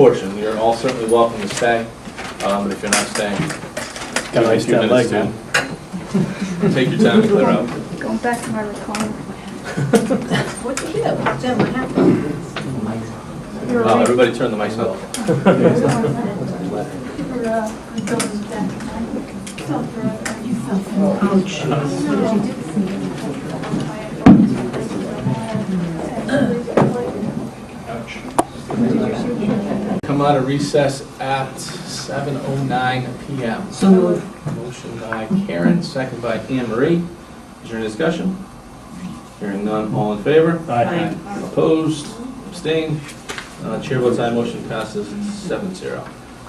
portion. You're all certainly welcome to stay, but if you're not staying, Got a nice few jet minutes lag, to take your time to clear out. Going back to my recliner. What did you do? Jen, what happened? You're right. Everybody turn the mics off. Come out of recess at 7:09 p.m. So moved. Motion by Karen, second by Anne Marie. Is there any discussion? Hearing none, all in favor? Aye. Opposed? Abstained? Chair votes aye, motion passes 7-0.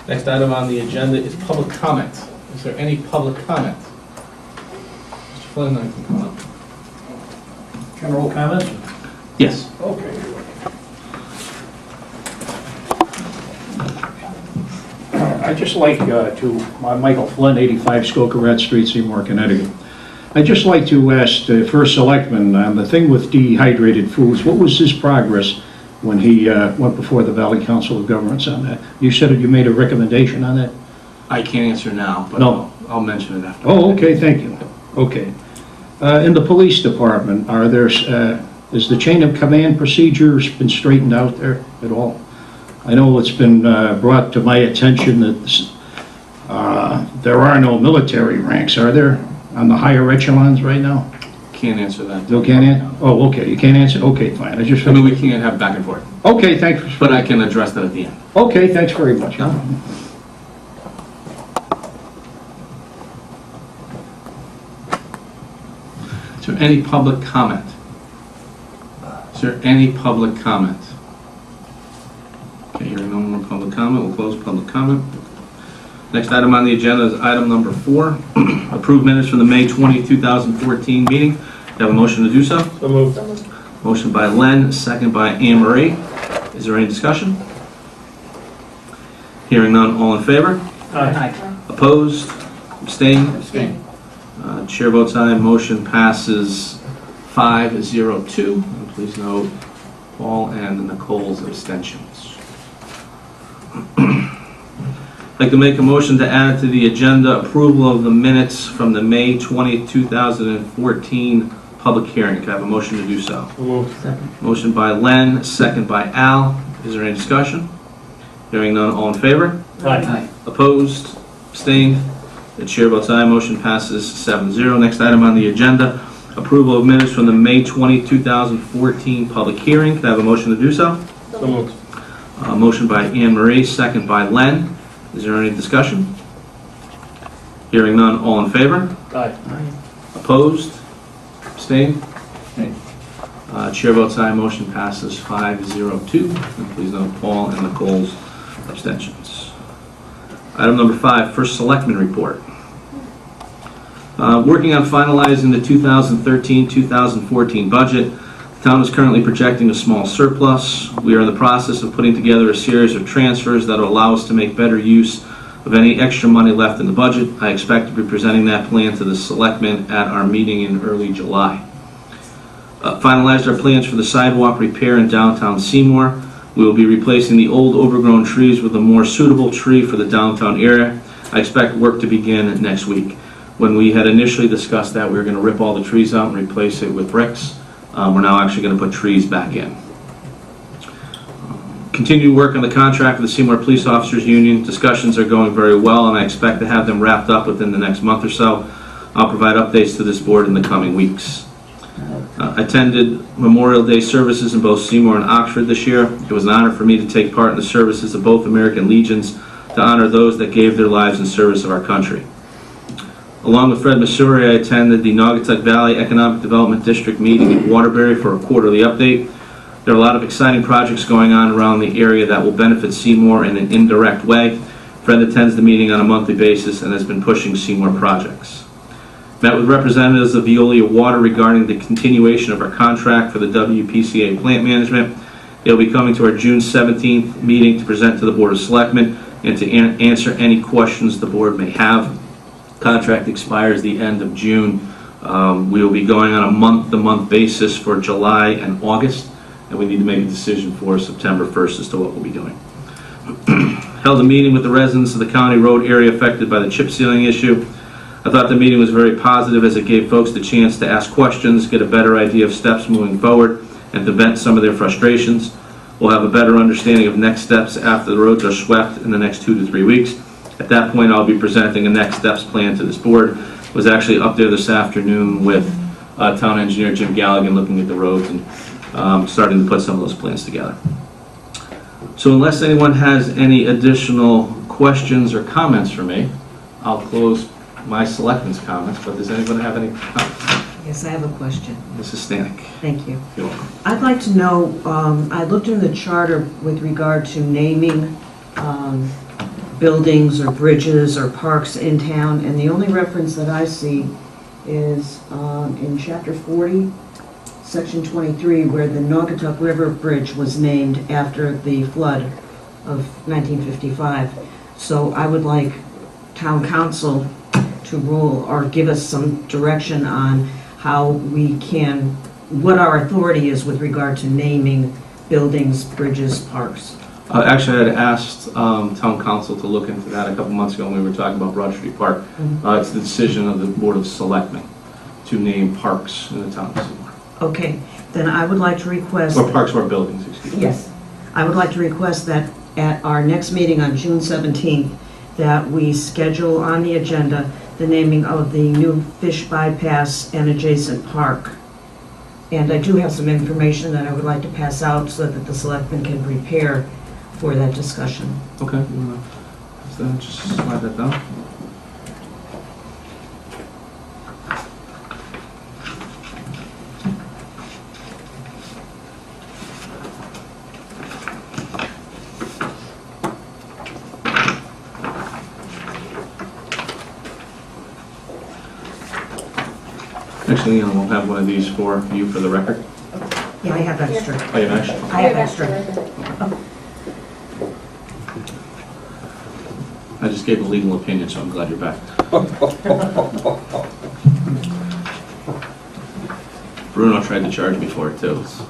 Next item on the agenda is public comment. Is there any public comment? Mr. Flynn, I can come up. General comments? Yes. Okay. I'd just like Michael Flynn, 85 Skokoret Street, Seymour, Connecticut. I'd just like to ask the first selectman on the thing with dehydrated foods. What was his progress when he went before the Valley Council of Governments on that? You said that you made a recommendation on that? I can't answer now, but No. I'll mention it after. Oh, okay, thank you. Okay. In the police department, is the chain of command procedures been straightened out there at all? I know it's been brought to my attention that there are no military ranks, are there, on the higher echelons right now? Can't answer that. You can't answer? Oh, okay, you can't answer? Okay, fine. I mean, we can't have back and forth, Okay, thanks. but I can address that at the end. Okay, thanks very much. Is there any public comment? Is there any public comment? Okay, hearing no more public comment, we'll close public comment. Next item on the agenda is item number 4, approve minutes from the May 20, 2014 meeting. Do you have a motion to do so? So moved. Motion by Len, second by Anne Marie. Is there any discussion? Hearing none, all in favor? Aye. Opposed? Abstained? Abstain. Chair votes aye, motion passes 5-0-2. And please note Paul and Nicole's abstentions. I'd like to make a motion to add to the agenda approval of the minutes from the May 20, 2014 public hearing. Can I have a motion to do so? Second. Motion by Len, second by Al. Is there any discussion? Hearing none, all in favor? Aye. Opposed? Abstained? The chair votes aye, motion passes 7-0. Next item on the agenda, approval of minutes from the May 20, 2014 public hearing. Can I have a motion to do so? So moved. Motion by Anne Marie, second by Len. Is there any discussion? Hearing none, all in favor? Aye. Opposed? Abstained? Chair votes aye, motion passes 5-0-2. And please note Paul and Nicole's abstentions. Item number 5, first selectman report. Working on finalizing the 2013-2014 budget. The town is currently projecting a small surplus. We are in the process of putting together a series of transfers that will allow us to make better use of any extra money left in the budget. I expect to be presenting that plan to the selectmen at our meeting in early July. Finalized our plans for the sidewalk repair in downtown Seymour. We will be replacing the old overgrown trees with a more suitable tree for the downtown area. I expect work to begin next week. When we had initially discussed that, we were going to rip all the trees out and replace it with bricks. We're now actually going to put trees back in. Continue work on the contract with the Seymour Police Officers Union. Discussions are going very well, and I expect to have them wrapped up within the next month or so. I'll provide updates to this board in the coming weeks. Attended Memorial Day services in both Seymour and Oxford this year. It was an honor for me to take part in the services of both American Legions to honor those that gave their lives in service of our country. Along with Fred Missouri, I attended the Naugatuck Valley Economic Development District meeting in Waterbury for a quarterly update. There are a lot of exciting projects going on around the area that will benefit Seymour in an indirect way. Fred attends the meeting on a monthly basis and has been pushing Seymour projects. Met with representatives of Veolia Water regarding the continuation of our contract for the WPCA plant management. They'll be coming to our June 17th meeting to present to the Board of Selectmen and to answer any questions the board may have. Contract expires the end of June. We will be going on a month-to-month basis for July and August, and we need to make a decision for September 1st as to what we'll be doing. Held a meeting with the residents of the county road area affected by the chip sealing issue. I thought the meeting was very positive as it gave folks the chance to ask questions, get a better idea of steps moving forward, and to vent some of their frustrations. We'll have a better understanding of next steps after the roads are swept in the next 2 to 3 weeks. At that point, I'll be presenting a next steps plan to this board. Was actually up there this afternoon with town engineer Jim Galligan looking at the roads and starting to put some of those plans together. So unless anyone has any additional questions or comments for me, I'll close my selectmen's comments, but does anyone have any comments? Yes, I have a question. Mrs. Stanek. Thank you. You're welcome. I'd like to know, I looked in the charter with regard to naming buildings or bridges or parks in town, and the only reference that I see is in Chapter 40, Section 23, where the Naugatuck River Bridge was named after the flood of 1955. So I would like town council to rule or give us some direction on how we can, what our authority is with regard to naming buildings, bridges, parks. Actually, I had asked town council to look into that a couple months ago when we were talking about Broad Street Park. It's the decision of the Board of Selectmen to name parks in the town of Seymour. Okay, then I would like to request... Or parks or buildings, excuse me. Yes. I would like to request that at our next meeting on June 17th, that we schedule on the agenda the naming of the new fish bypass and adjacent park. And I do have some information that I would like to pass out so that the selectmen can prepare for that discussion. Okay, you wanna just slide that down? Actually, we'll have one of these for you for the record. Yeah, I have extra. Oh, you have extra? I have extra. I just gave a legal opinion, so I'm glad you're back. Bruno tried to charge me for it too. It's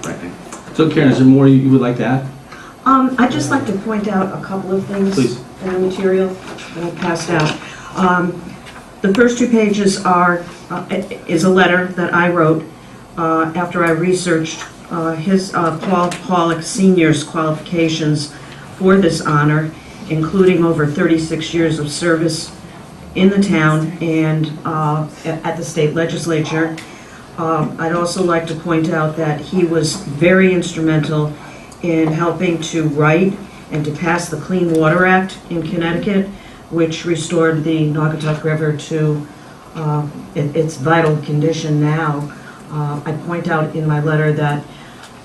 frightening. So Karen, is there more you would like to add? I'd just like to point out a couple of things Please. in the material that I passed out. The first 2 pages is a letter that I wrote after I researched Paul Pollock Sr.'s qualifications for this honor, including over 36 years of service in the town and at the state legislature. I'd also like to point out that he was very instrumental in helping to write and to pass the Clean Water Act in Connecticut, which restored the Naugatuck River to its vital condition now. I point out in my letter that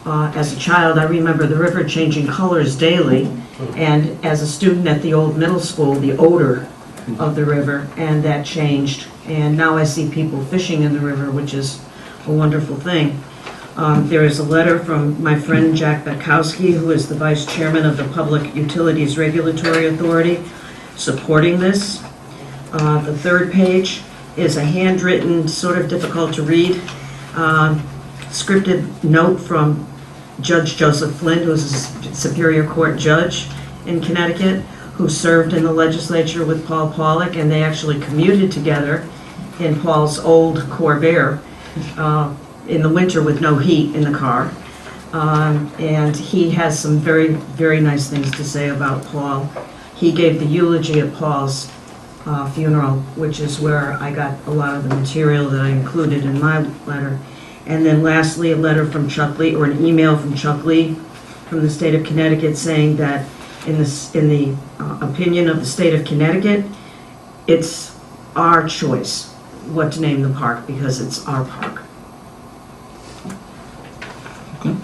as a child, I remember the river changing colors daily, and as a student at the old middle school, the odor of the river, and that changed. And now I see people fishing in the river, which is a wonderful thing. There is a letter from my friend Jack Batkowski, who is the Vice Chairman of the Public Utilities Regulatory Authority, supporting this. The 3rd page is a handwritten, sort of difficult to read, scripted note from Judge Joseph Flynn, who is a Superior Court judge in Connecticut, who served in the legislature with Paul Pollock, and they actually commuted together in Paul's old Corvair in the winter with no heat in the car. And he has some very, very nice things to say about Paul. He gave the eulogy at Paul's funeral, which is where I got a lot of the material that I included in my letter. And then lastly, a letter from Chuck Lee, or an email from Chuck Lee from the state of Connecticut, saying that in the opinion of the state of Connecticut, it's our choice what to name the park because it's our park. Okay.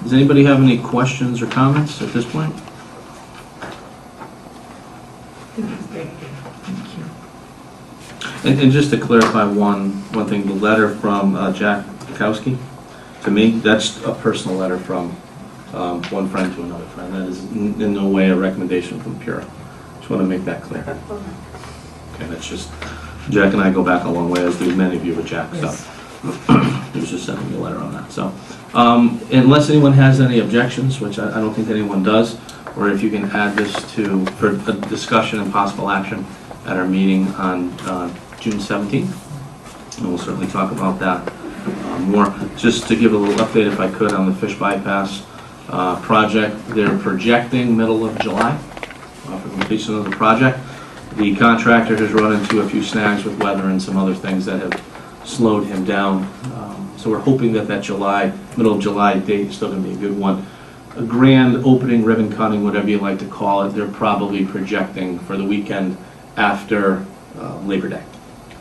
Does anybody have any questions or comments at this point? And just to clarify one thing, the letter from Jack Batkowski to me, that's a personal letter from one friend to another friend. That is in no way a recommendation from Pura. Just want to make that clear. Okay, that's just, Jack and I go back a long way, as do many of you with Jack, so. Yes. was just sending me a letter on that. So, unless anyone has any objections, which I don't think anyone does, or if you can add this for a discussion and possible action at our meeting on June 17th, and we'll certainly talk about that more. Just to give a little update, if I could, on the fish bypass project. They're projecting middle of July for completion of the project. The contractor has run into a few snags with weather and some other things that have slowed him down. So we're hoping that middle of July date is still going to be a good one. A grand opening, ribbon cutting, whatever you like to call it, they're probably projecting for the weekend after Labor Day.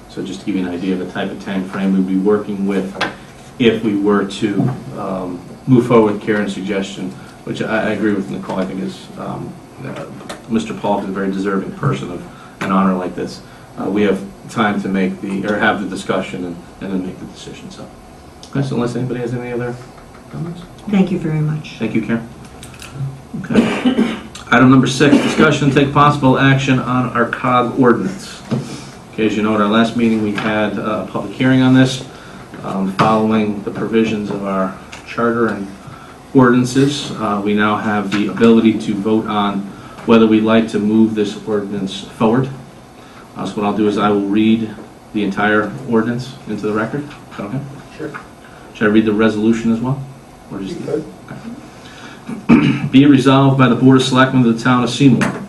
So just to give you an idea of the type of time frame we'd be working with if we were to move forward with Karen's suggestion, which I agree with Nicole. I think is Mr. Paul is a very deserving person of an honor like this. We have time to have the discussion and then make the decision. So, okay, so unless anybody has any other comments? Thank you very much. Thank you, Karen. Okay. Item number 6, discussion and take possible action on our COG ordinance. Okay, as you know, at our last meeting, we had a public hearing on this, following the provisions of our charter and ordinances. We now have the ability to vote on whether we'd like to move this ordinance forward. So what I'll do is I will read the entire ordinance into the record. Is that okay? Sure. Should I read the resolution as well? Or just You could. Be it resolved by the Board of Selectmen of the Town of Seymour.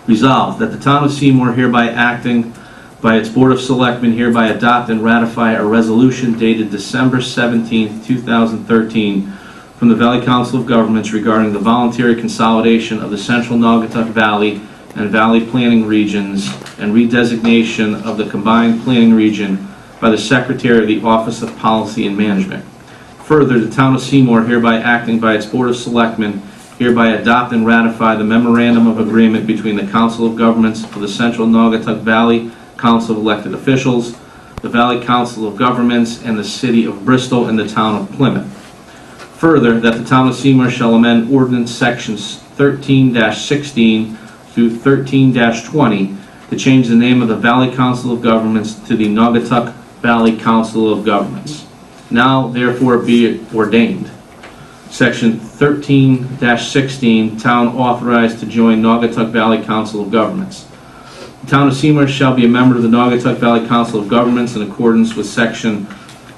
Resolved that the Town of Seymour hereby acting by its Board of Selectmen hereby adopt and ratify a resolution dated December 17, 2013 from the Valley Council of Governments regarding the voluntary consolidation of the Central Naugatuck Valley and Valley Planning Regions and redesignation of the combined planning region by the Secretary of the Office of Policy and Management. Further, the Town of Seymour hereby acting by its Board of Selectmen hereby adopt and ratify the Memorandum of Agreement between the Council of Governments of the Central Naugatuck Valley Council of Elected Officials, the Valley Council of Governments, and the City of Bristol and the Town of Plymouth. Further, that the Town of Seymour shall amend Ordinance Sections 13-16 through 13-20 to change the name of the Valley Council of Governments to the Naugatuck Valley Council of Governments. Now, therefore, be it ordained. Section 13-16, Town authorized to join Naugatuck Valley Council of Governments. The Town of Seymour shall be a member of the Naugatuck Valley Council of Governments in accordance with Section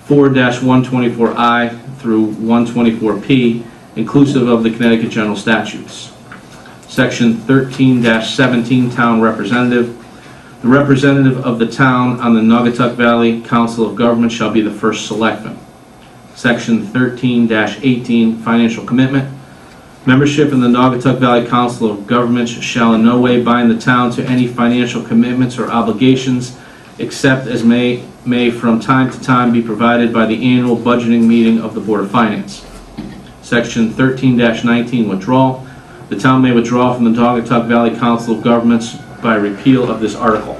4-124I through 124P, inclusive of the Connecticut General Statutes. Section 13-17, Town Representative. The representative of the town on the Naugatuck Valley Council of Governments shall be the first selectman. Section 13-18, Financial Commitment. Membership in the Naugatuck Valley Council of Governments shall in no way bind the town to any financial commitments or obligations except as may from time to time be provided by the annual budgeting meeting of the Board of Finance. Section 13-19, Withdrawal. The town may withdraw from the Naugatuck Valley Council of Governments by repeal of this article.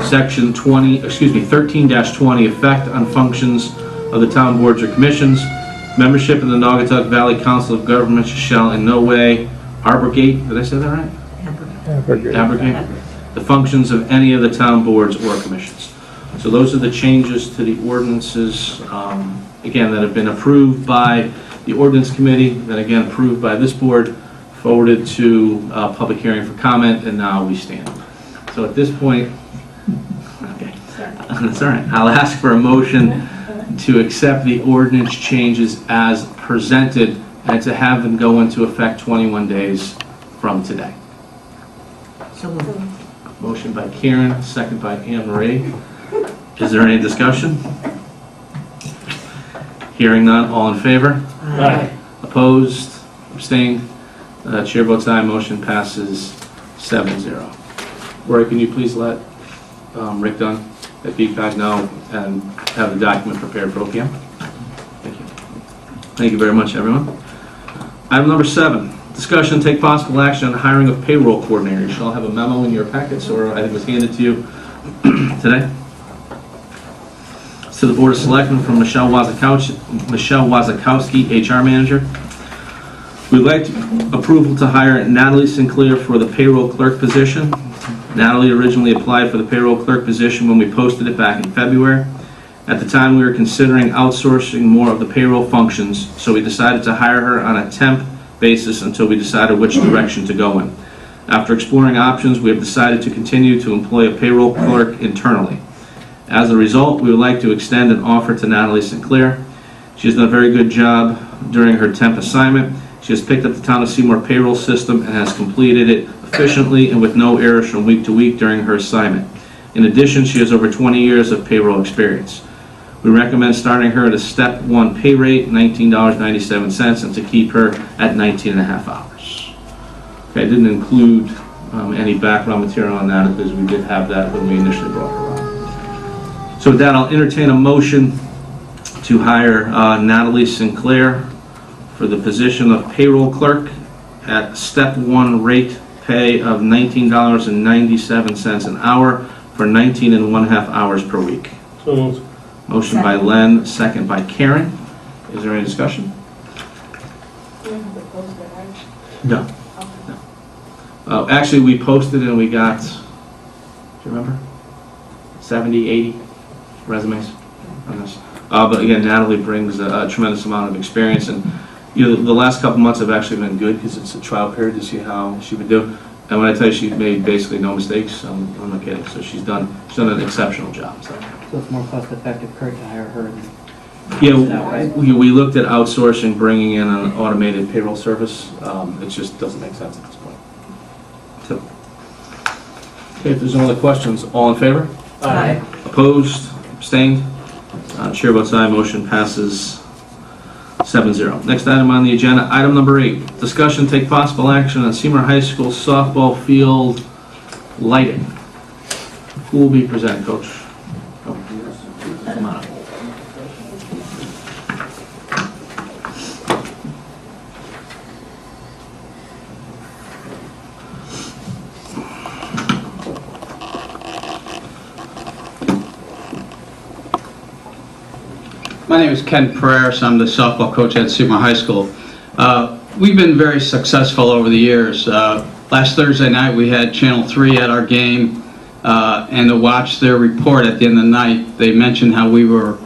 Section 13-20, Effect on functions of the town boards or commissions. Membership in the Naugatuck Valley Council of Governments shall in no way abrogate, did I say that right? Abrogate the functions of any of the town boards or commissions. So those are the changes to the ordinances, again, that have been approved by the Ordinance Committee, then again approved by this board, forwarded to public hearing for comment, and now we stand. So at this point, okay, that's all right. I'll ask for a motion to accept the ordinance changes as presented and to have them go into effect 21 days from today. So moved. Motion by Karen, second by Anne Marie. Is there any discussion? Hearing none, all in favor? Aye. Opposed? Abstained? Chair votes aye, motion passes 7-0. Rory, can you please let Rick Dunn at BPAC know and have the document prepared for OPM? Thank you. Thank you very much, everyone. Item number 7, discussion and take possible action on hiring of payroll coordinator. You shall all have a memo in your packets, or I think it was handed to you today. To the Board of Selectmen from Michelle Wazakowski, HR Manager. We'd like approval to hire Natalie Sinclair for the payroll clerk position. Natalie originally applied for the payroll clerk position when we posted it back in February, At the time, we were considering outsourcing more of the payroll functions, so we decided to hire her on a temp basis until we decided which direction to go in. After exploring options, we have decided to continue to employ a payroll clerk internally. As a result, we would like to extend an offer to Natalie Sinclair. She has done a very good job during her temp assignment. She has picked up the town of Seymour payroll system and has completed it efficiently and with no errors from week to week during her assignment. In addition, she has over 20 years of payroll experience. We recommend starting her at a step 1 pay rate, $19.97, and to keep her at 19 and a half hours. Okay, I didn't include any background material on that because we did have that when we initially brought her on. So with that, I'll entertain a motion to hire Natalie Sinclair for the position of payroll clerk at step 1 rate pay of $19.97 an hour for 19 and 1/2 hours per week. So moved. Motion by Len, second by Karen. Is there any discussion? You don't have to post it, right? No. Actually, we posted and we got, do you remember? 70, 80 resumes on this. But again, Natalie brings a tremendous amount of experience, and the last couple months have actually been good because it's a trial period to see how she would do. And when I tell you she's made basically no mistakes, I'm not kidding. So she's done an exceptional job. So it's more cost effective, Kurt, to hire her than... yeah, we looked at outsourcing, bringing in an automated payroll service. It just doesn't make sense at this point. So, okay, if there's no other questions, all in favor? Aye. Opposed? Abstained? Chair votes aye. Motion passes 7-0. Next item on the agenda, item number 8. Discussion, take possible action on Seymour High School softball field lighting. Who will be presenting, Coach? Oh, come on up. My name is Ken Pereira. I'm the softball coach at Seymour High School. We've been very successful over the years. Last Thursday night we had Channel 3 at our game, and to watch their report at the end of the night, they mentioned how we were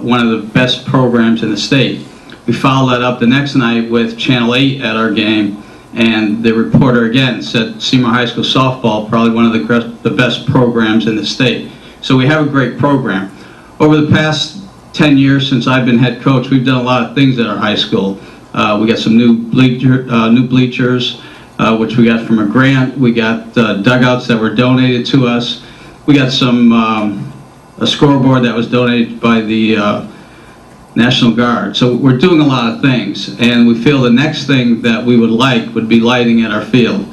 one of the best programs in the state. We followed that up the next night with Channel 8 at our game, and the reporter again said Seymour High School softball probably one of the best programs in the state. So we have a great program. Over the past 10 years since I've been head coach, we've done a lot of things at our high school. We got some new bleachers, which we got from a grant. We got dugouts that were donated to us. We got some a scoreboard that was donated by the National Guard. So we're doing a lot of things, and we feel the next thing that we would like would be lighting at our field.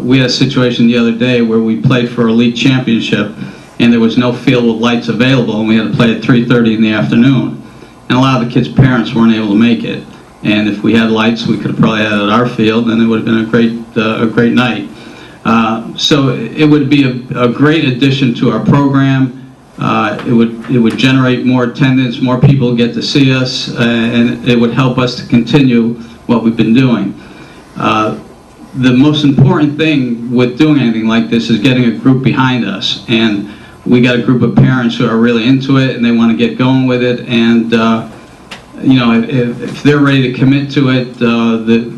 We had a situation the other day where we played for a league championship, and there was no field with lights available, and we had to play at 3:30 in the afternoon. And a lot of the kids' parents weren't able to make it. And if we had lights, we could have probably had it at our field, and it would have been a great night. So it would be a great addition to our program. It would generate more attendance, more people get to see us, and it would help us to continue what we've been doing. The most important thing with doing anything like this is getting a group behind us, and we got a group of parents who are really into it and they want to get going with it, and if they're ready to commit to it,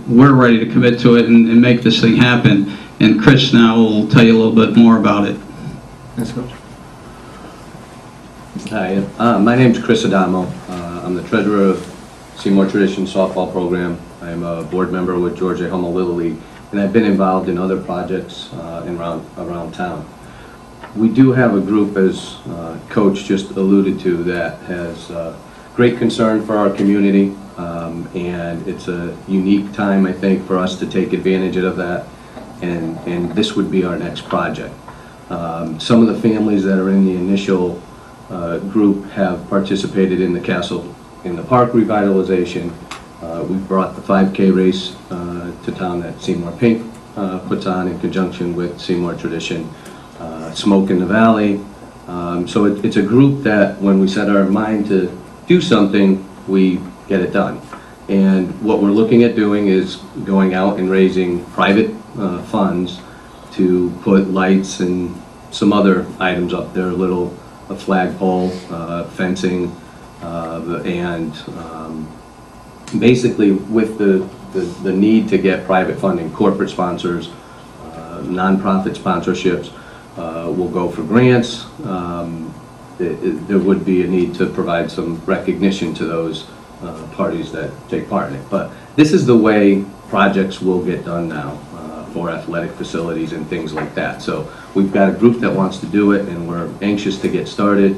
we're ready to commit to it and make this thing happen. And Chris now will tell you a little bit more about it. Thanks, Coach. Hi, my name's Chris Adamo. I'm the treasurer of Seymour Tradition softball program. I'm a board member with Georgia Hummel Little League, and I've been involved in other projects around town. We do have a group, as Coach just alluded to, that has great concern for our community, and it's a unique time, I think, for us to take advantage of that, and this would be our next project. Some of the families that are in the initial group have participated in the Castle in the Park revitalization. We brought the 5K race to town that Seymour Pink puts on in conjunction with Seymour Tradition. Smoke in the Valley. So it's a group that when we set our mind to do something, we get it done. And what we're looking at doing is going out and raising private funds to put lights and some other items up there, little a flagpole, fencing, and basically with the need to get private funding, corporate sponsors, nonprofit sponsorships will go for grants. There would be a need to provide some recognition to those parties that take part in it. But this is the way projects will get done now for athletic facilities and things like that. So we've got a group that wants to do it, and we're anxious to get started.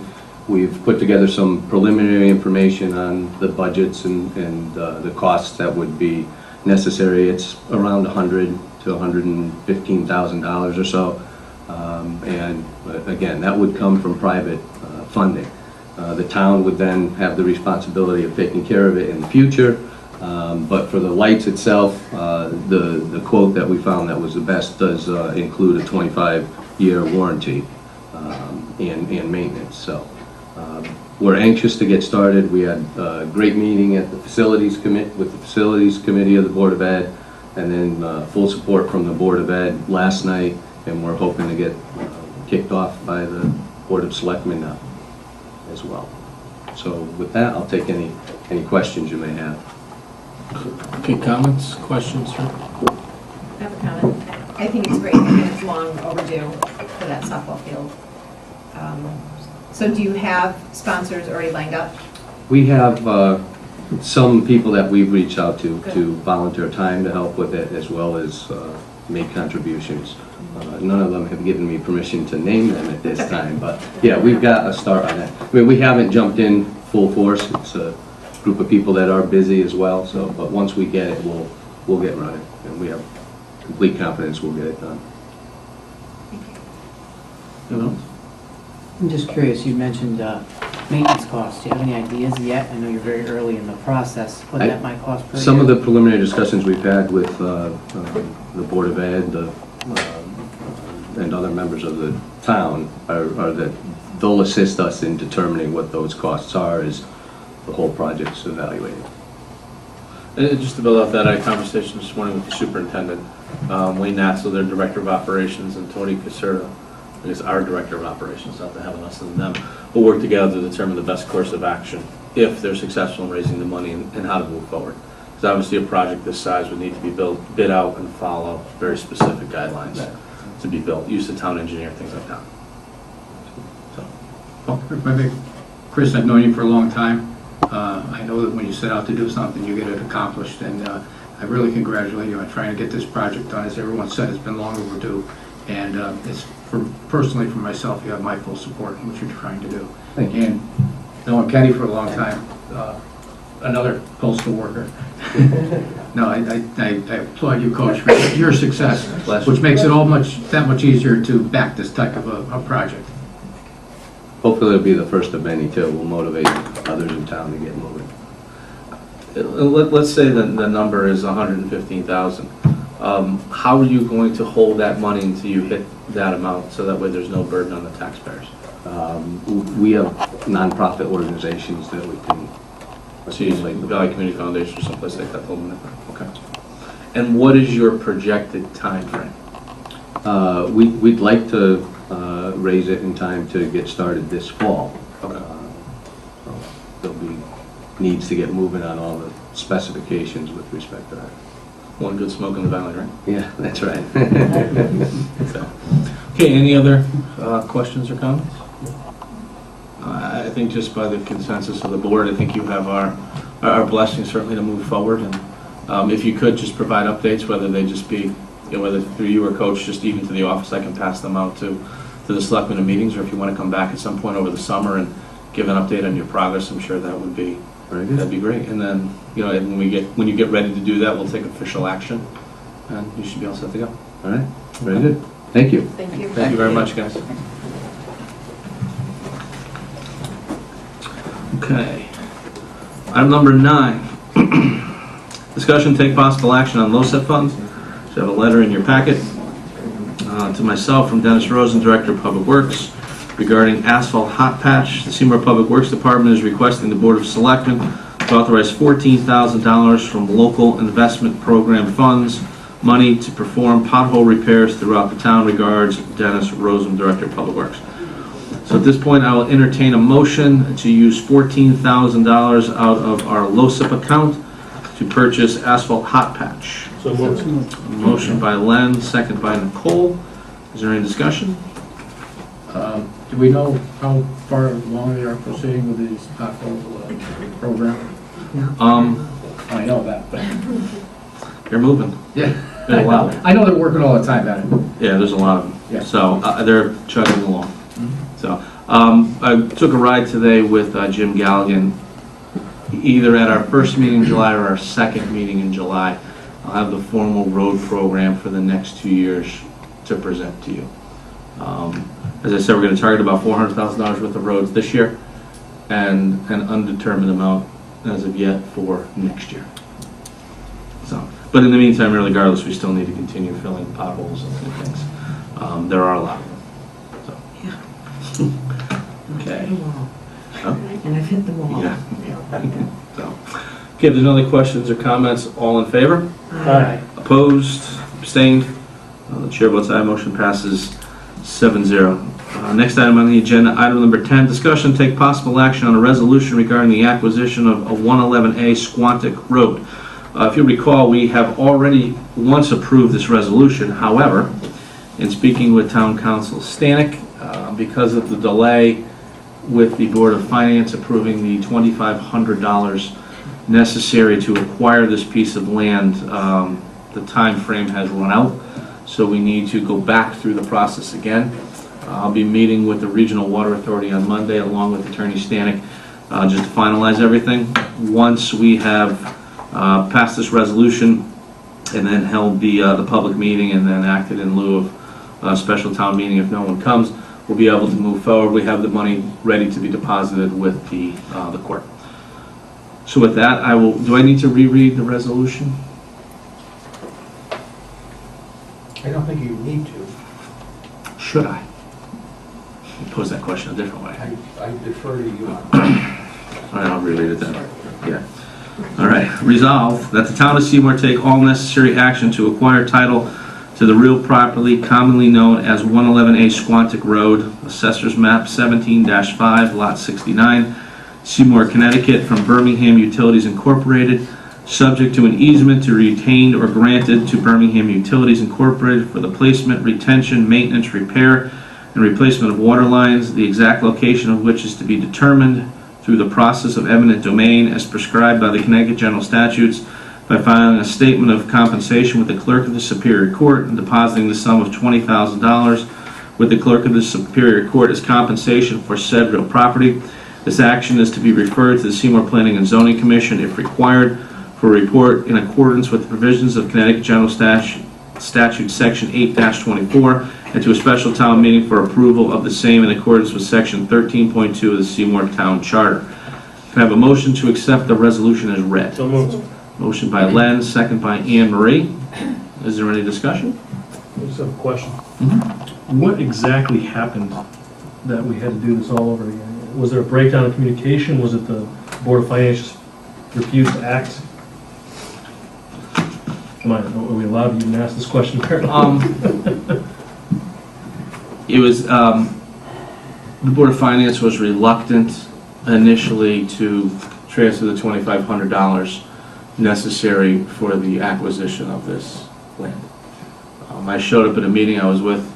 We've put together some preliminary information on the budgets and the costs that would be necessary. It's around $100,000 to $115,000 or so. And again, that would come from private funding. The town would then have the responsibility of taking care of it in the future. But for the lights itself, the quote that we found that was the best does include a 25-year warranty and maintenance. So we're anxious to get started. We had a great meeting at the facilities with the facilities committee of the Board of Ed, and then full support from the Board of Ed last night, and we're hoping to get kicked off by the Board of Selectmen now as well. So with that, I'll take any questions you may have. Okay, comments, questions? I have a comment. I think it's great. I think it's long overdue for that softball field. So do you have sponsors already lined up? We have some people that we've reached out to volunteer time to help with it, as well as make contributions. None of them have given me permission to name them at this time, but yeah, we've got a start on that. I mean, we haven't jumped in full force. It's a group of people that are busy as well, so, but once we get it, we'll get running, and we have complete confidence we'll get it done. Anyone else? I'm just curious, you mentioned maintenance costs. Do you have any ideas yet? I know you're very early in the process, what that might cost per year. Some of the preliminary discussions we've had with the Board of Ed and other members of the town are that they'll assist us in determining what those costs are as the whole project's evaluated. And just to build off that, I had a conversation this morning with the superintendent, Wayne Natzel, their director of operations, and Tony Caserta, I guess our director of operations, not to have us and them, will work together to determine the best course of action if they're successful in raising the money and how to move forward. Because obviously a project this size would need to be bid out and follow very specific guidelines to be built, use of town engineer, things like that. So, Maybe, Chris, I've known you for a long time. I know that when you set out to do something, you get it accomplished, and I really congratulate you on trying to get this project done. As everyone said, it's been long overdue, and it's personally for myself, you have my full support in what you're trying to do. Thank you. And knowing Kenny for a long time, another postal worker. No, I applaud you, Coach, for your success, which makes it that much easier to back this type of a project. Hopefully it'll be the first of many too. We'll motivate others in town to get moving. let's say that the number is 115,000. How are you going to hold that money until you hit that amount, so that way there's no burden on the taxpayers? We have nonprofit organizations that we can. So you like the Valley Community Foundation or someplace like that? Okay. And what is your projected time frame? We'd like to raise it in time to get started this fall. Okay. So there'll be needs to get moving on all the specifications with respect to that. One good smoke in the valley, right? Yeah, that's right. Okay, any other questions or comments? I think just by the consensus of the board, I think you have our blessing certainly to move forward. And if you could just provide updates, whether they just be, whether through you or Coach, just even to the office, I can pass them out to the selectmen and meetings, or if you want to come back at some point over the summer and give an update on your progress, I'm sure that would be, that'd be great. And then, when you get ready to do that, we'll take official action, and you should be all set to go. All right, very good. Thank you. Thank you. Thank you very much, guys. Okay. Item number 9. Discussion, take possible action on LoCip funds. So you have a letter in your packet to myself from Dennis Rosen, Director of Public Works, regarding asphalt hot patch. The Seymour Public Works Department is requesting the Board of Selectmen to authorize $14,000 from local investment program funds, money to perform pothole repairs throughout the town. Regards, Dennis Rosen, Director of Public Works. So at this point, I will entertain a motion to use $14,000 out of our LoCip account to purchase asphalt hot patch. So moved. Motion by Len, second by Nicole. Is there any discussion? Do we know how far along they are proceeding with this pothole program? I know that, but. They're moving. Yeah. Been a while. I know they're working all the time at it. Yeah, there's a lot of them. Yeah. So they're chugging along. So I took a ride today with Jim Galligan, either at our first meeting in July or our second meeting in July. I'll have the formal road program for the next 2 years to present to you. As I said, we're going to target about $400,000 worth of roads this year and an undetermined amount as of yet for next year. So, but in the meantime, regardless, we still need to continue filling potholes and things. There are a lot of them. So. Yeah. Okay. Huh? And I've hit them all. Yeah. So, okay, if there's no other questions or comments, all in favor? Aye. Opposed? Abstained? The chair votes aye. Motion passes 7-0. Next item on the agenda, item number 10, discussion and take possible action on a resolution regarding the acquisition of a 111A Squantuck Road. If you recall, we have already once approved this resolution. However, in speaking with Town Council Stanek, because of the delay with the Board of Finance approving the $2,500 necessary to acquire this piece of land, the time frame has run out, so we need to go back through the process again. I'll be meeting with the Regional Water Authority on Monday along with Attorney Stanek just to finalize everything. Once we have passed this resolution and then held the public meeting and then acted in lieu of a special town meeting if no one comes, we'll be able to move forward. We have the money ready to be deposited with the court. So with that, do I need to reread the resolution? I don't think you need to. Should I? Pose that question a different way. I defer to you. All right, I'll reread it then. Yeah. All right. Resolved that the town of Seymour take all necessary action to acquire title to the real property commonly known as 111A Squantuck Road, Assessor's Map 17-5, Lot 69, Seymour, Connecticut, from Birmingham Utilities Incorporated, subject to an easement to retained or granted to Birmingham Utilities Incorporated for the placement, retention, maintenance, repair, and replacement of water lines, the exact location of which is to be determined through the process of eminent domain as prescribed by the Connecticut General Statutes by filing a statement of compensation with the Clerk of the Superior Court and depositing the sum of $20,000 with the Clerk of the Superior Court as compensation for said real property. This action is to be referred to the Seymour Planning and Zoning Commission if required for a report in accordance with the provisions of Connecticut General Statute Section 8-24 and to a special town meeting for approval of the same in accordance with Section 13.2 of the Seymour Town Charter. Can I have a motion to accept the resolution as read? So moved. Motion by Len, second by Anne Marie. Is there any discussion? I just have a question. What exactly happened that we had to do this all over again? Was there a breakdown in communication? Was it the Board of Finance just refused to act? Are we allowed to even ask this question? It was, the Board of Finance was reluctant initially to transfer the $2,500 necessary for the acquisition of this land. I showed up at a meeting, I was with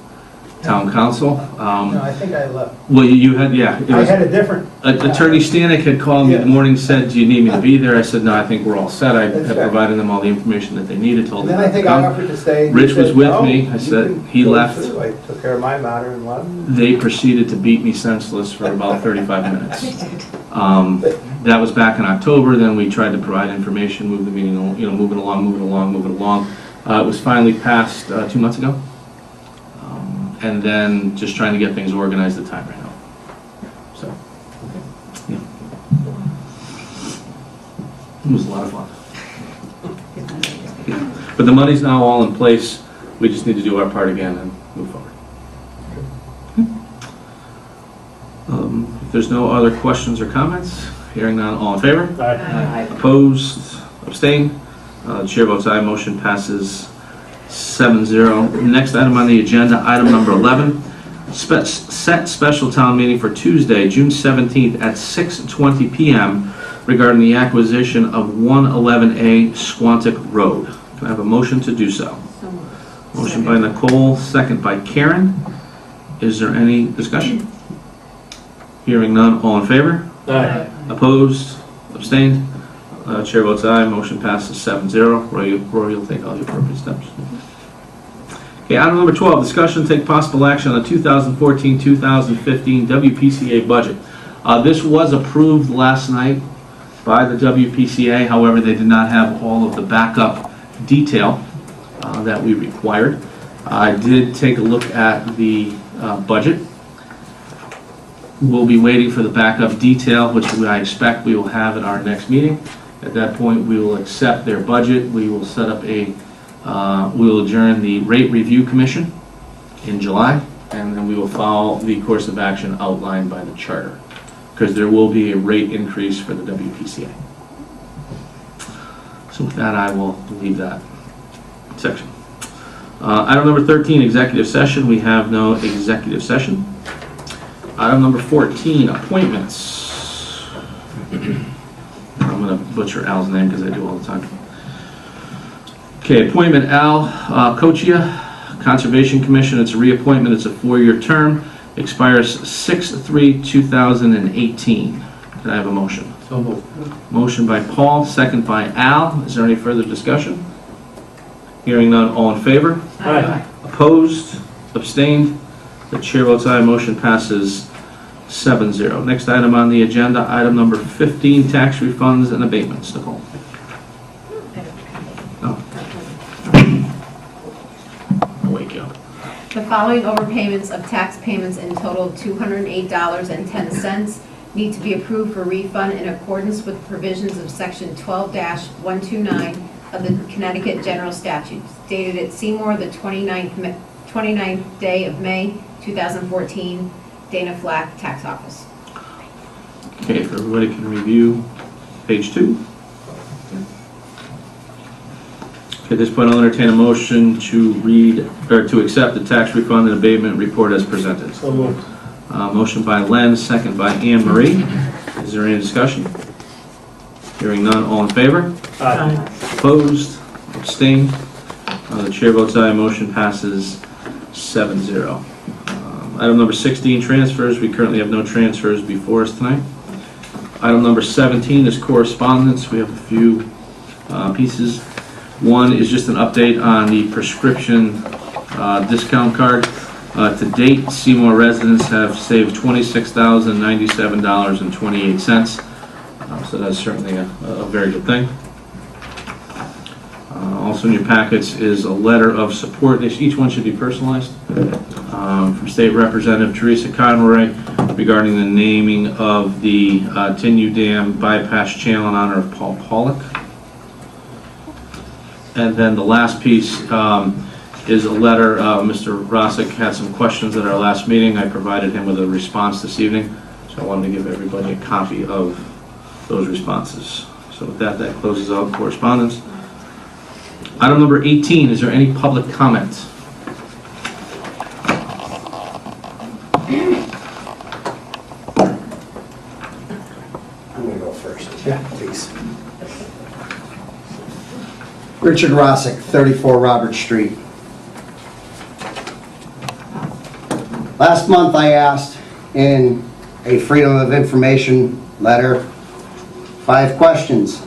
Town Council. No, I think I left. Well, you had, yeah. It I was, had a different. Attorney Stanek had called me in the Yeah. morning, said, do you need me to be there? I said, no, I think we're all set. I That's had right. provided them all the information that they needed, told And them then I to think I come. offered to stay. and Rich he was said, with "No, me." I you said, can he go left. too." I took care of my matter and left. They proceeded to beat me senseless for about 35 minutes. That was back in October. Then we tried to provide information, move the meeting, moving along. It was finally passed 2 months ago. And then just trying to get things organized at the time right now. So, yeah. It was a lot of fun. Yeah. But the money's now all in place. We just need to do our part again and move forward. If there's no other questions or comments, hearing none, all in favor? Aye. Opposed? Abstained? Chair votes aye. Motion passes 7-0. Next item on the agenda, item number 11. Set special town meeting for Tuesday, June 17th at 6:20 PM regarding the acquisition of 111A Squantuck Road. Can I have a motion to do so? So moved. Motion by Nicole, second by Karen. Is there any discussion? Hearing none, all in favor? Aye. Opposed? Abstained? Chair votes aye, motion passes 7-0. Roy will take all the appropriate steps. Okay, item number 12, discussion take possible action on the 2014-2015 WPCA budget. This was approved last night by the WPCA, however, they did not have all of the backup detail that we required. I did take a look at the budget. We'll be waiting for the backup detail, which I expect we will have at our next meeting. At that point, we will accept their budget. We will set up we will adjourn the rate review commission in July, and then we will follow the course of action outlined by the charter, because there will be a rate increase for the WPCA. So with that, I will leave that section. Item number 13, executive session. We have no executive session. Item number 14, appointments. I'm going to butcher Al's name because I do all the time. Okay, appointment Al Cochia, Conservation Commission. It's a reappointment. It's a 4-year term. Expires 6/3/2018. Can I have a motion? So moved. Motion by Paul, second by Al. Is there any further discussion? Hearing none, all in favor? Aye. Opposed? Abstained? The chair votes aye, motion passes 7-0. Next item on the agenda, item number 15, tax refunds and abatements. Nicole. Oh. I'll wake you up. The following overpayments of tax payments in total of $208.10 need to be approved for refund in accordance with provisions of Section 12-129 of the Connecticut General Statutes, dated at Seymour, the 29th day of May, 2014, Dana Flack, Tax Office. Okay, if everybody can review page 2. Okay, at this point, I'll entertain a motion to to accept the tax refund and abatement report as presented. So moved. Motion by Len, second by Anne Marie. Is there any discussion? Hearing none, all in favor? Aye. Opposed? Abstained? The chair votes aye, motion passes 7-0. Item number 16, transfers. We currently have no transfers before us tonight. Item number 17 is correspondence. We have a few pieces. One is just an update on the prescription discount card. To date, Seymour residents have saved $26,097.28. So that's certainly a very good thing. Also in your packets is a letter of support. Each one should be personalized. From State Representative Teresa Conroy regarding the naming of the Tinue Dam bypass channel in honor of Paul Pollock. And then the last piece is a letter. Mr. Rossick had some questions at our last meeting. I provided him with a response this evening, so I wanted to give everybody a copy of those responses. So with that, that closes out correspondence. Item number 18, is there any public comment? I'm going to go first. Yeah, please. Richard Rossick, 34 Robert Street. Last month I asked in a Freedom of Information letter 5 questions.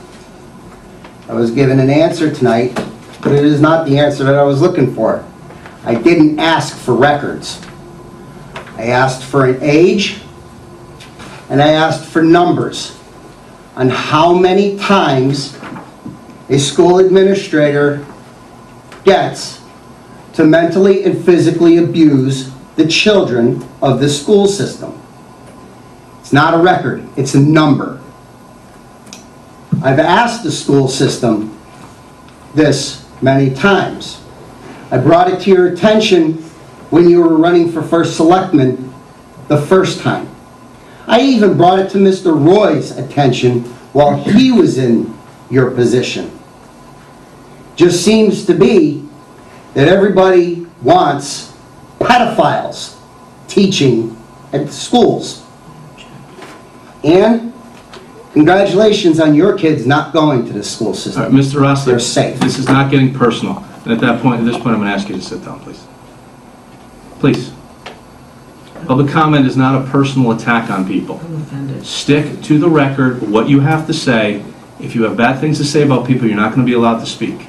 I was given an answer tonight, but it is not the answer that I was looking for. I didn't ask for records. I asked for an age, and I asked for numbers on how many times a school administrator gets to mentally and physically abuse the children of the school system. It's not a record, it's a number. I've asked the school system this many times. I brought it to your attention when you were running for first selectman the first time. I even brought it to Mr. Roy's attention while he was in your position. Just seems to be that everybody wants pedophiles teaching at the schools. And congratulations on your kids not going to the school All right, system. Mr. Rossler. They're safe. This is not getting personal. And at this point, I'm going to ask you to sit down, please. Please. Public comment is not a personal attack on people. I'm offended. Stick to the record, what you have to say. If you have bad things to say about people, you're not going to be allowed to speak.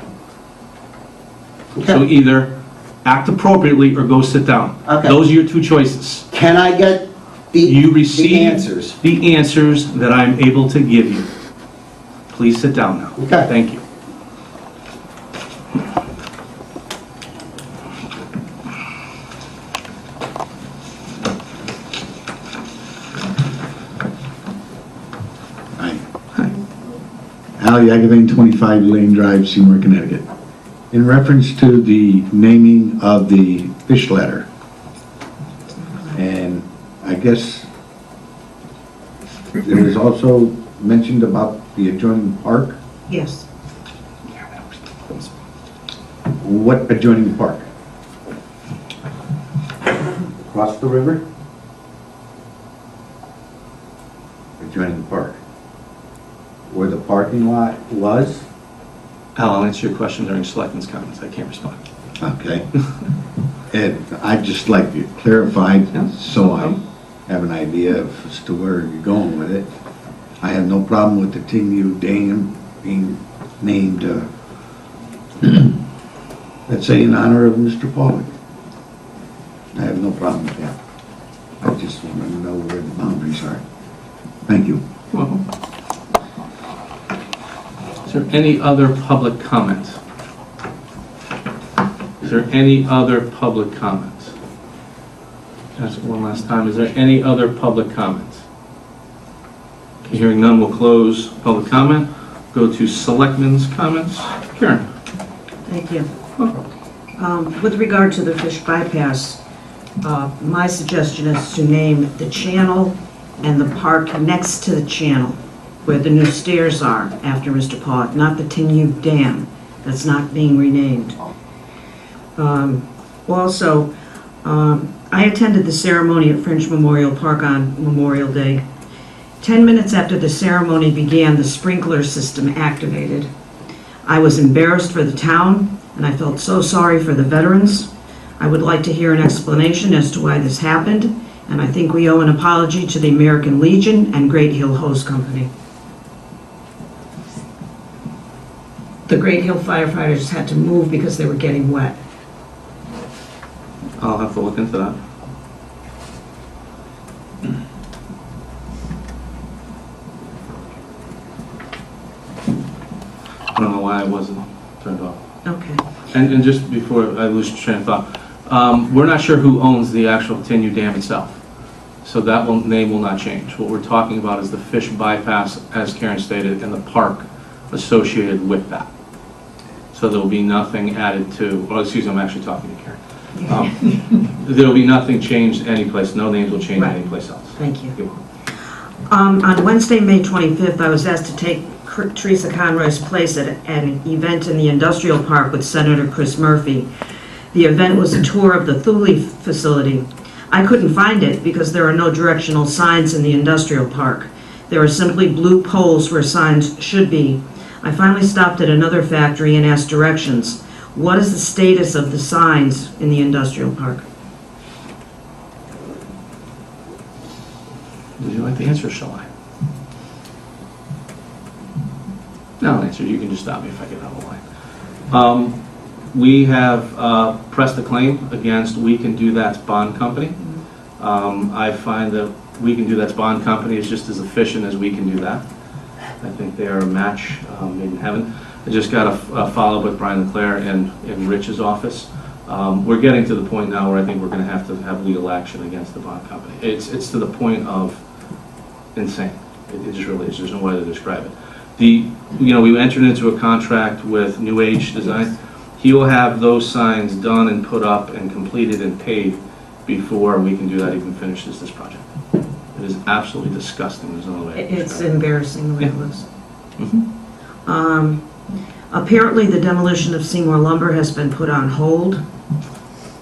So Okay. either act appropriately or go sit down. Okay. Those are your two choices. Can I get You the receive answers? the answers that I'm able to give you. Please sit down now. Okay. Thank you. Hi. Al Yagavane, 25 Lane Drive, Seymour, Connecticut. In reference to the naming of the fish ladder, and I guess there was also mentioned about the adjoining park. Yes. What adjoining park? Across the river? Adjoining park. Where the parking lot was? Al, I'll answer your question during Selectmen's comments. I can't respond. Okay. And I'd just like you clarified, so I have an idea as to where you're going with it. I have no problem with the Tingu Dam being named, let's say in honor of Mr. Pollock. I have no problem with that. I just want to know where the boundaries are. Thank you. Welcome. Is there any other public comment? Is there any other public comment? Ask it one last time. Is there any other public comment? Okay, hearing none, we'll close public comment. Go to Selectmen's comments. Karen? Thank you. With regard to the fish bypass, my suggestion is to name the channel and the park next to the channel, where the new stairs are after Mr. Pollock, not the Tingu Dam. That's not being renamed. Also, I attended the ceremony at French Memorial Park on Memorial Day. 10 minutes after the ceremony began, the sprinkler system activated. I was embarrassed for the town, and I felt so sorry for the veterans. I would like to hear an explanation as to why this happened, and I think we owe an apology to the American Legion and Great Hill Hose Company. The Great Hill firefighters had to move because they were getting wet. I'll have to look into that. I don't know why I wasn't turned off. Okay. And just before I lose train of thought, we're not sure who owns the actual Tingu Dam itself. So that name will not change. What we're talking about is the fish bypass, as Karen stated, and the park associated with that. So there will be nothing added to, oh, excuse me, I'm actually talking to Karen. There will be nothing changed anyplace. No names will change Right. anyplace else. Thank you. You're welcome. On Wednesday, May 25th, I was asked to take Teresa Conroy's place at an event in the industrial park with Senator Chris Murphy. The event was a tour of the Thule facility. I couldn't find it because there are no directional signs in the industrial park. There are simply blue poles where signs should be. I finally stopped at another factory and asked directions. What is the status of the signs in the industrial park? Would you like the answer, or shall I? No, I'll answer. You can just stop me if I get out of line. We have pressed a claim against We Can Do That's Bond Company. I find that We Can Do That's Bond Company is just as efficient as We Can Do That. I think they are a match made in heaven. I just got a follow-up with Brian Leclerc in Rich's office. We're getting to the point now where I think we're going to have legal action against the bond company. It's to the point of insane. It just really is. There's no way to describe it. We entered into a contract with New Age Design. He will have those signs done and put up and completed and paid before We Can Do That even finishes this project. It is absolutely disgusting. There's no way to It's describe it. embarrassing the way it Yeah. looks. Mhm. Apparently, the demolition of Seymour lumber has been put on hold.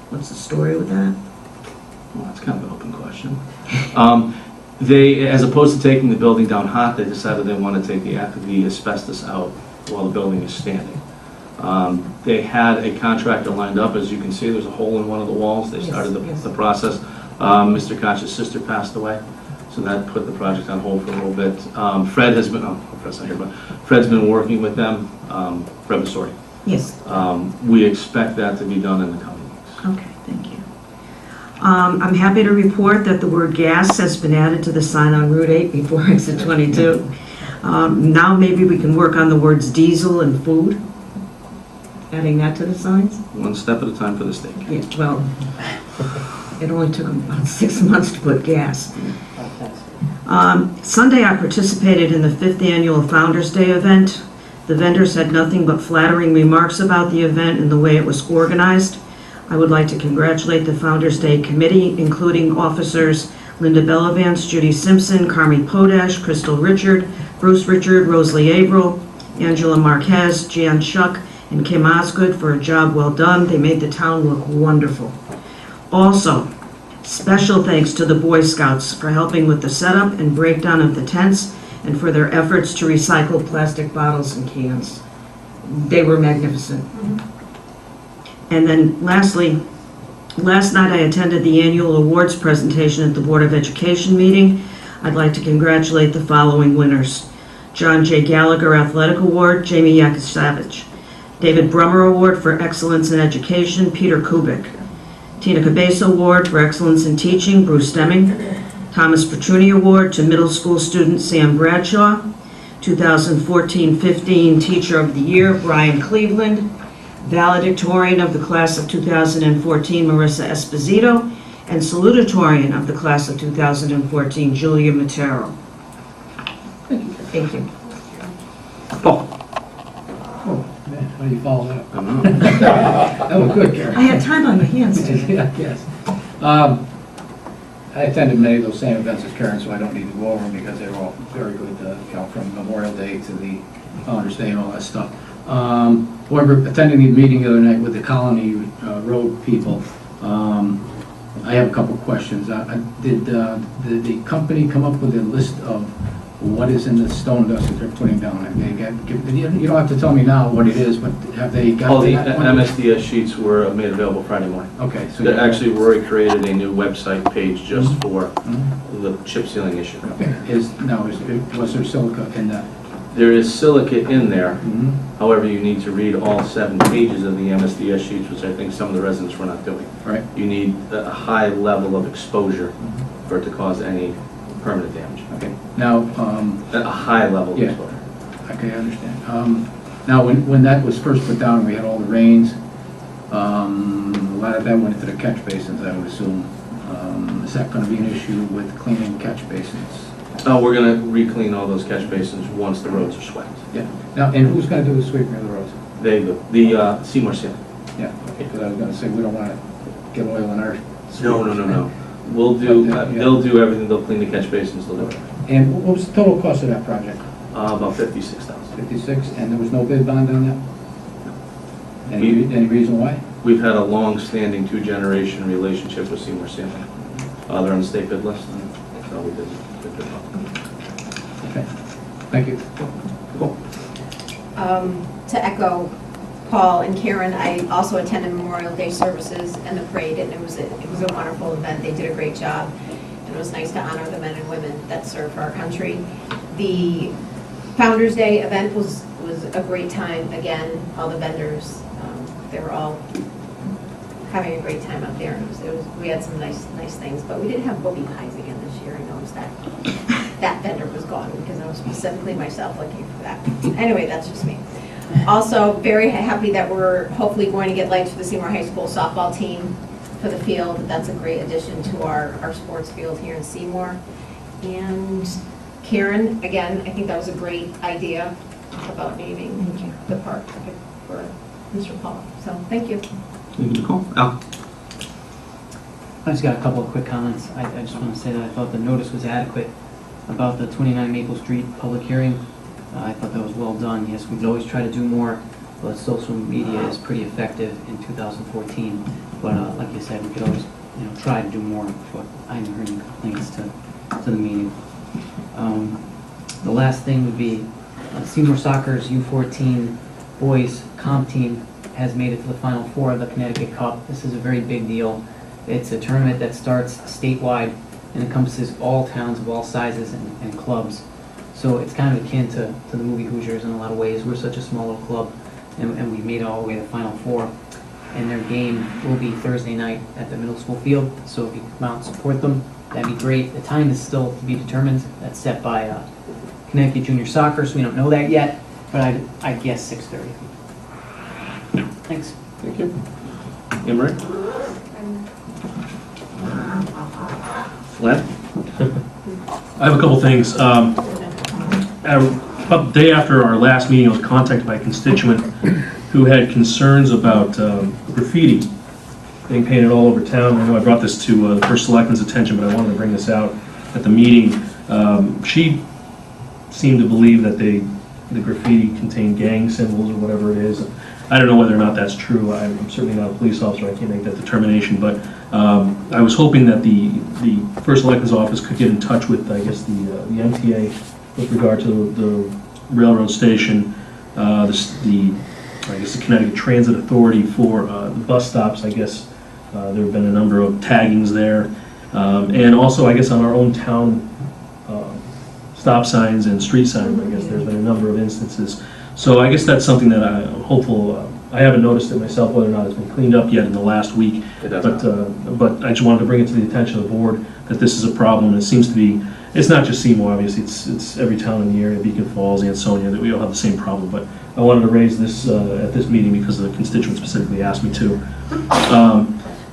What's the story with that? Well, that's kind of an open question. They, as opposed to taking the building down hot, they decided they want to take the asbestos out while the building is standing. They had a contractor lined up, as you can see, there's a hole in one of the walls. They started the process. Mr. Koch's sister passed away, so that put the project on hold for a little bit. Fred has been, Fred's not here, but Fred's been working with them. Fred Vasori. Yes. We expect that to be done in the coming weeks. Okay, thank you. I'm happy to report that the word gas has been added to the sign on Route 8 before exit 22. Now maybe we can work on the words diesel and food, adding that to the signs. One step at a time for the state. Yeah, well, it only took about 6 months to put gas. Sunday, I participated in the 5th annual Founder's Day event. The vendors had nothing but flattering remarks about the event and the way it was organized. I would like to congratulate the Founder's Day Committee, including officers Linda Bellavance, Judy Simpson, Carmi Podash, Crystal Richard, Bruce Richard, Rosalie Averill, Angela Marquez, Jan Shuck, and Kim Osgood for a job well done. They made the town look wonderful. Also, special thanks to the Boy Scouts for helping with the setup and breakdown of the tents and for their efforts to recycle plastic bottles and cans. They were magnificent. And then lastly, last night I attended the annual awards presentation at the Board of Education meeting. I'd like to congratulate the following winners. John J. Gallagher Athletic Award, Jamie Yakisavage. David Brummer Award for Excellence in Education, Peter Kubik. Tina Cabeza Award for Excellence in Teaching, Bruce Deming. Thomas Petruni Award to middle school student Sam Bradshaw. 2014-15 Teacher of the Year, Brian Cleveland. Valedictorian of the class of 2014, Marissa Esposito. And salutatorian of the class of 2014, Julia Matero. Thank you. Paul? Oh, man, how do you follow that? I don't know. That was good, Karen. I had time on my hands. Yeah, yes. I attended many of those same events as Karen, so I don't need to go over them because they were all very good, from Memorial Day to the Founder's Day and all that stuff. However, attending the meeting the other night with the Colony Road people, I have a couple of questions. Did the company come up with a list of what is in the stone dust that they're putting down? You don't have to tell me now what it is, but have they got All the that one? MSDS sheets were made available Friday morning. Okay, so They actually, Rory created a new website page just for the chip sealing issue. okay. Was there silica in that? There is silica in there. Mm-hmm. However, you need to read all 7 pages of the MSDS sheets, which I think some of the residents were not doing. Right. You need a high level of exposure for it to cause any permanent damage. Okay. Now, A high level of Yeah. exposure. okay, I understand. Now, when that was first put down, we had all the rains. A lot of that went into the catch basins, I would assume. Is that going to be an issue with cleaning catch basins? We're going to re-clean all those catch basins once the roads are swept. Yeah. Now, and who's going to do the sweeping of the roads? They do. The Seymour Seal. Yeah, okay, because I was going to say, we don't want to get oil in our... No. We'll do, they'll do everything. They'll clean the catch basins. They'll do it. And what was the total cost of that project? About $56,000. 56, and there was no bid bond on that? Any reason why? We've had a long-standing 2-generation relationship with Seymour Seal. They're on the state bid list, and so we did bid them. Okay, thank you. Cool. To echo Paul and Karen, I also attended Memorial Day services and the parade, and it was a wonderful event. They did a great job, and it was nice to honor the men and women that serve for our country. The Founder's Day event was a great time. Again, all the vendors, they were all having a great time out there. We had some nice things, but we didn't have whoopie pies again this year. I noticed that vendor was gone because I was specifically myself looking for that. Anyway, that's just me. Also, very happy that we're hopefully going to get lights for the Seymour High School softball team for the field. That's a great addition to our sports field here in Seymour. And Karen, again, I think that was a great idea about naming the park for Mr. Paul. So, thank you. Thank you, Nicole. Al? I just got a couple of quick comments. I just want to say that I thought the notice was adequate about the 29 Maple Street public hearing. I thought that was well done. Yes, we could always try to do more, but social media is pretty effective in 2014. But like you said, we could always, try to do more, but I haven't heard any complaints to the meeting. The last thing would be Seymour Soccer's U14 boys comp team has made it to the Final Four of the Connecticut Cup. This is a very big deal. It's a tournament that starts statewide and encompasses all towns of all sizes and clubs. So it's kind of akin to the movie Hoosiers in a lot of ways. We're such a small little club, and we made it all the way to the Final Four. And their game will be Thursday night at the middle school field. So if you come out and support them, that'd be great. The time is still to be determined. That's set by Connecticut Junior Soccer, so we don't know that yet. But I'd guess 6:30. Thanks. Thank you. Emery? Len? I have a couple things. About the day after our last meeting, I was contacted by a constituent who had concerns about graffiti being painted all over town. I know I brought this to the first selectman's attention, but I wanted to bring this out at the meeting. She seemed to believe that the graffiti contained gang symbols or whatever it is. I don't know whether or not that's true. I'm certainly not a police officer. I can't make that determination. But I was hoping that the first selectman's office could get in touch with, I guess, the MTA with regard to the railroad station, I guess the Connecticut Transit Authority for the bus stops. I guess there have been a number of taggings there, and also I guess on our own town stop signs and street signs. I guess there's been a number of instances. So I guess that's something that I'm hopeful. I haven't noticed it myself whether or not it's been cleaned up yet in the last week. But I just wanted to bring it to the attention of the board that this is a problem. It seems to be. It's not just Seymour, obviously. It's every town in the area, Beacon Falls, Ansonia, that we all have the same problem. But I wanted to raise this at this meeting because the constituent specifically asked me to.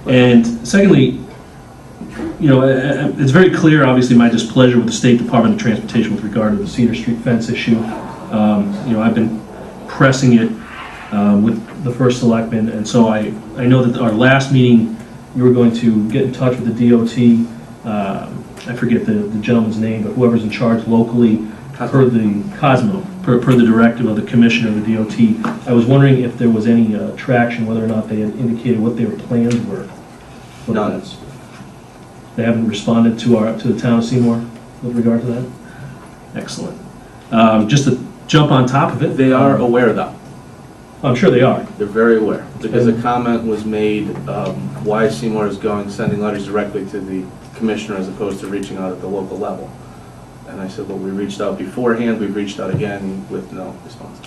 And secondly, it's very clear, obviously, my displeasure with the State Department of Transportation with regard to the Cedar Street fence issue. I've been pressing it with the first selectman, and so I know that our last meeting, you were going to get in touch with the DOT. I forget the gentleman's name, but whoever's in charge locally, per the directive of the commissioner of the DOT. I was wondering if there was any traction, whether or not they had indicated what their plans were. None. They haven't responded to the town of Seymour with regard to that? Excellent. Just to jump on top of it. They are aware, though. I'm sure they are. They're very aware, because a comment was made, why Seymour is sending letters directly to the commissioner as opposed to reaching out at the local level. And I said, well, we reached out beforehand, we've reached out again with no response.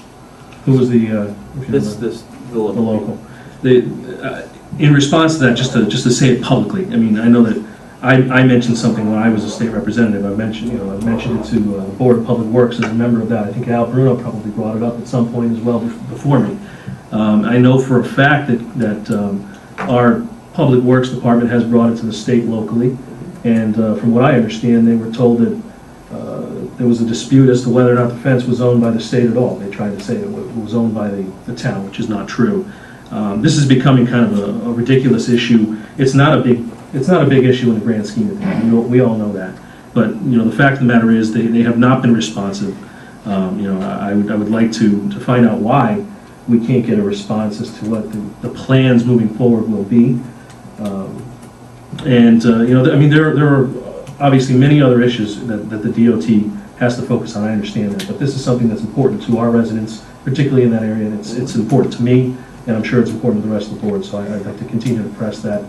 Who was the local? In response to that, just to say it publicly, I mean, I know that I mentioned something when I was a state representative. I mentioned it to the Board of Public Works as a member of that. I think Al Bruno probably brought it up at some point as well before me. I know for a fact that our Public Works Department has brought it to the state locally, and from what I understand, they were told that there was a dispute as to whether or not the fence was owned by the state at all. They tried to say it was owned by the town, which is not true. This is becoming kind of a ridiculous issue. It's not a big issue in the grand scheme of things. We all know that. But the fact of the matter is they have not been responsive. I would like to find out why we can't get a response as to what the plans moving forward will be. There are obviously many other issues that the DOT has to focus on. I understand that, but this is something that's important to our residents, particularly in that area, and it's important to me, and I'm sure it's important to the rest of the board. So I'd like to continue to press that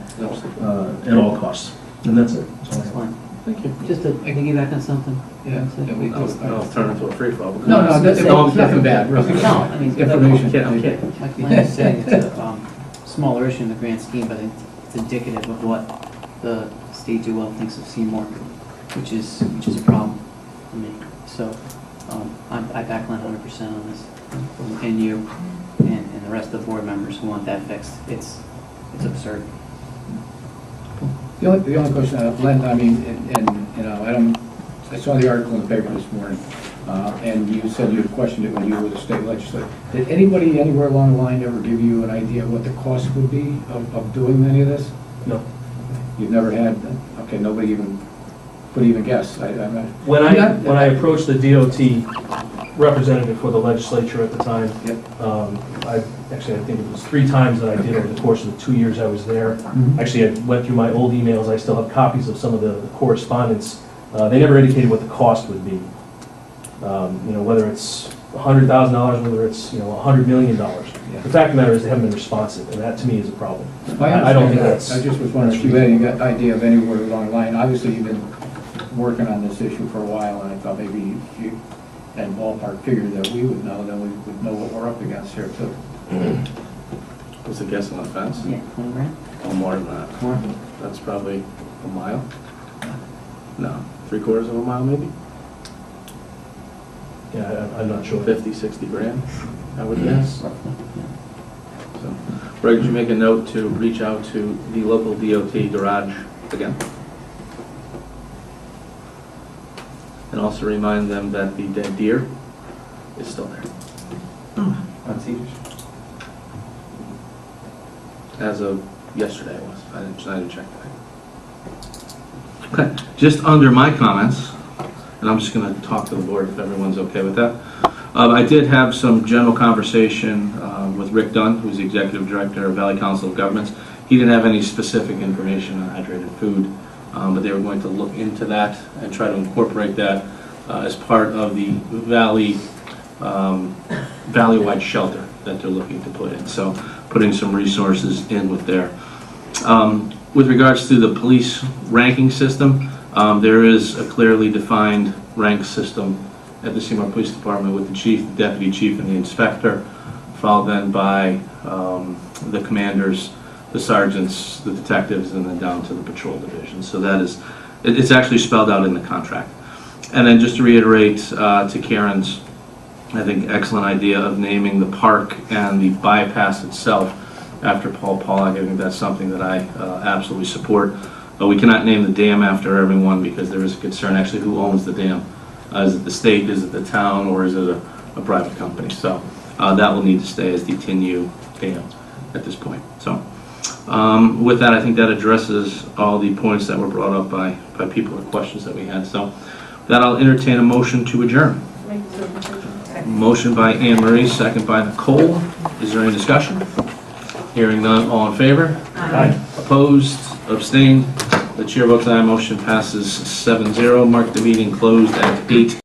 at all costs, and that's it. That's all I have. Excellent. Thank you. Just to piggyback on something. I'll turn into a free-for-all. No, nothing bad, really. No, I mean, Information. I'm kidding. like Len said, it's a smaller issue in the grand scheme, but it's indicative of what the state well thinks of Seymour, which is a problem for me. So I back Len 100% on this, and you and the rest of the board members who want that fixed. It's absurd. The only question, Len, I mean, I saw the article in the paper this morning, and you said you had questioned it when you were the state legislator. Did anybody anywhere along the line ever give you an idea of what the cost would be of doing any of this? No. You've never had, okay, nobody even could even guess. When I approached the DOT representative for the legislature at the time, I think it was 3 times that I did over the course of the 2 years I was there. Actually, I went through my old emails. I still have copies of some of the correspondence. They never indicated what the cost would be. Whether it's $100,000, whether it's, $100 million. The fact of the matter is they haven't been responsive, and that to me is a problem. I don't think that's... I just was wondering if you had any idea of anywhere along the line. Obviously, you've been working on this issue for a while, and I thought maybe if you had a ballpark figure that we would know, then we would know what we're up against here, too. What's the guess on the fence? Yeah, 20 grand? Oh, more than that. That's probably a mile? No, 3/4 of a mile maybe? Yeah, I'm not sure. 50, 60 grand, I would guess. So, Greg, did you make a note to reach out to the local DOT garage again? And also remind them that the dead deer is still there. On Cedars? As of yesterday it was. I didn't check that. Okay, just under my comments, and I'm just going to talk to the board if everyone's okay with that. I did have some general conversation with Rick Dunn, who's the Executive Director of Valley Council of Governments. He didn't have any specific information on hydrated food, but they were going to look into that and try to incorporate that as part of the valley-wide shelter that they're looking to put in. So putting some resources in with there. With regards to the police ranking system, there is a clearly defined rank system at the Seymour Police Department with the chief, the deputy chief, and the inspector, followed then by the commanders, the sergeants, the detectives, and then down to the patrol division. So that is, it's actually spelled out in the contract. And then just to reiterate to Karen's, I think, excellent idea of naming the park and the bypass itself after Paul Pollack. I think that's something that I absolutely support. But we cannot name the dam after everyone because there is a concern actually who owns the dam. Is it the state, is it the town, or is it a private company? So that will need to stay as the Tinu Dam at this point. So with that, I think that addresses all the points that were brought up by people or questions that we had. So with that, I'll entertain a motion to adjourn. Motion by Anne Marie, second by Nicole. Is there any discussion? Hearing none, all in favor? Aye. Opposed? Abstained? The chair votes aye. Motion passes 7-0. Mark the meeting closed at 8:00.